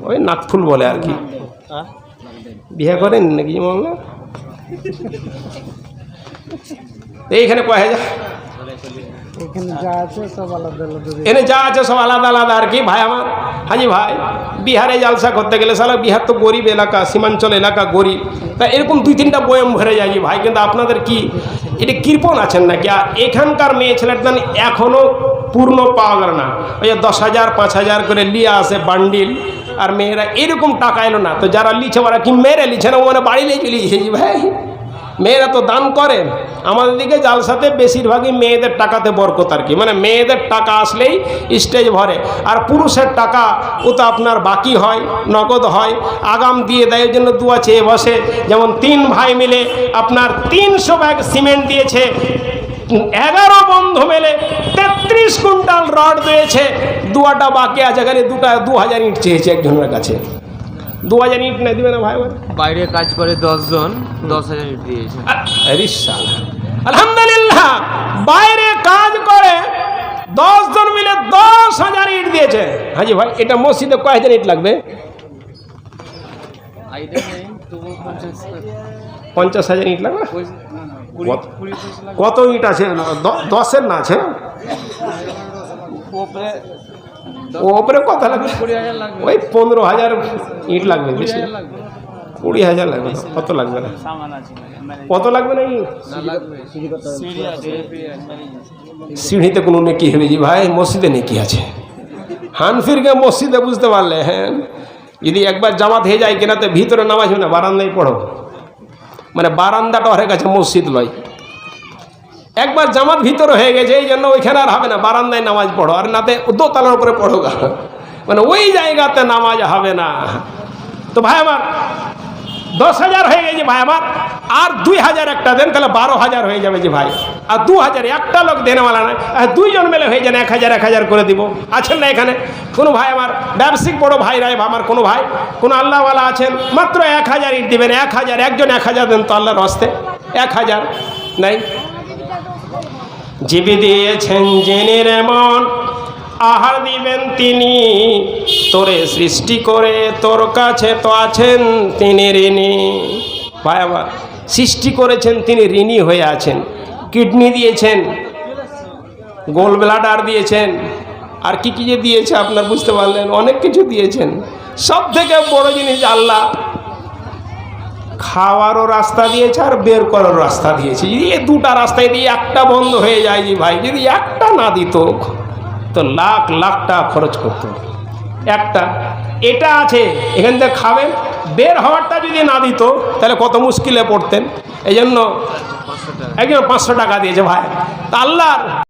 ওই নাকফুল বলে আর কি। বিয়ে করেন নাকি মামলা? এইখানে কয় হাজার এখানে যা আছে সব আলাদা আলাদা আর কি। ভাই আমার হাজি ভাই বিহারে জালসা করতে গেলে সালা বিহার তো গরিব এলাকা, সীমাঞ্চল এলাকা, গরিব, তা এরকম 2-3টা বয়ম ভরে যায় ভাই। কিন্তু আপনাদের কি এটা কৃপণ আছেন নাকি? আর এখানকার মেয়ে ছেলেটা এখনো পূর্ণ পাওয়া গেল না। ওই 10,000 5,000 করে লিয়ে আসে বান্ডিল, আর মেয়েরা এরকম টাকা এলো না। তো যারা লিছে ওরা কি মেরে লিছে না, মানে বাড়ি নিয়ে চলে গিয়েছি ভাই। মেয়েরা তো দান করে। আমাদের দিকে জালসাতে বেশিরভাগই মেয়েদের টাকাতে বরকত আর কি, মানে মেয়েদের টাকা আসলেই স্টেজ ভরে। আর পুরুষের টাকা ও তো আপনার বাকি হয়, নগদ হয়, আগাম দিয়ে দেয়। ওই জন্য দুয়া চেয়ে বসে। যেমন 3 ভাই মিলে আপনার 300 ব্যাগ সিমেন্ট দিয়েছে, 11 বন্ধু মেলে 33 কুইন্টাল রড দিয়েছে। দুয়াটা বাকি আছে, খালি 2,000 ইট চেয়েছে একজনের কাছে। 2,000 ইট না দিবে না ভাই? বাইরে কাজ করে 10 জন, 10,000 ইট দিয়েছে। আলহামদুলিল্লাহ, বাইরে কাজ করে 10 জন মিলে 10,000 ইট দিয়েছে। হাজি ভাই এটা মসজিদে কয় হাজার ইট লাগবে? 50,000 ইট লাগবে। কত ইট আছে? 10-এর না আছে ওপরে কত লাগবে? ওই 15,000 ইট লাগবে, 20,000 লাগবে। কত লাগবে না? কত লাগবে না? সিঁড়িতে কোনো নেকি হবে জি ভাই? মসজিদে নেকি আছে। হানফিরকে মসজিদে বুঝতে পারলে, হ্যাঁ, যদি একবার জামাত হয়ে যায় কিনা তো ভিতরে নামাজ হবে না, বারান্দায় পড়ো। মানে বারান্দাটা হয়ে গেছে মসজিদ লয়। একবার জামাত ভিতরে হয়ে গেছে, এই জন্য ওইখানে আর হবে না, বারান্দায় নামাজ পড়ো, আর নাতে দোতলার উপরে পড়ো গা, মানে ওই জায়গাতে নামাজ হবে না। তো ভাই আমার 10,000 হয়ে গেছে ভাই আমার, আর 2,000 একটা দেন, তাহলে 12,000 হয়ে যাবে যে ভাই। আর 2,000 একটা লোক দেনেওয়ালা নয়, 2 জন মিলে হয়ে যান 1,000 করে দিব। আছেন না এখানে কোনো ভাই আমার ব্যবসায়িক বড় ভাই রায় আমার কোনো ভাই কোনো আল্লাহওয়ালা আছেন? মাত্র 1,000 ইট দিবেন। 1,000 একজন 1,000 দেন তো আল্লাহর হস্তে। 1,000 নাই? জীবী দিয়েছেন জেনের মন, আহার দিবেন তিনি। তোরে সৃষ্টি করে তোর কাছে তো আছেন তিনি ঋণী। ভাই আমার সৃষ্টি করেছেন তিনি, ঋণী হয়ে আছেন। কিডনি দিয়েছেন, গোল ব্লাডার দিয়েছেন, আর কি কি যে দিয়েছে আপনার বুঝতে পারলেন, অনেক কিছু দিয়েছেন। সব থেকে বড় জিনিস আল্লাহ খাওয়ারও রাস্তা দিয়েছে আর বের করার রাস্তা দিয়েছে। যদি এই 2টা রাস্তায় দিয়ে একটা বন্ধ হয়ে যায় যে ভাই, যদি একটা না দিত তো লাখ লাখ টাকা খরচ করতো। একটা এটা আছে, এখান থেকে খাবেন, বের হওয়ারটা যদি না দিত তাহলে কত মুশকিলে পড়তেন। এই জন্য একজন 500 টাকা দিয়েছে ভাই। তা আল্লাহর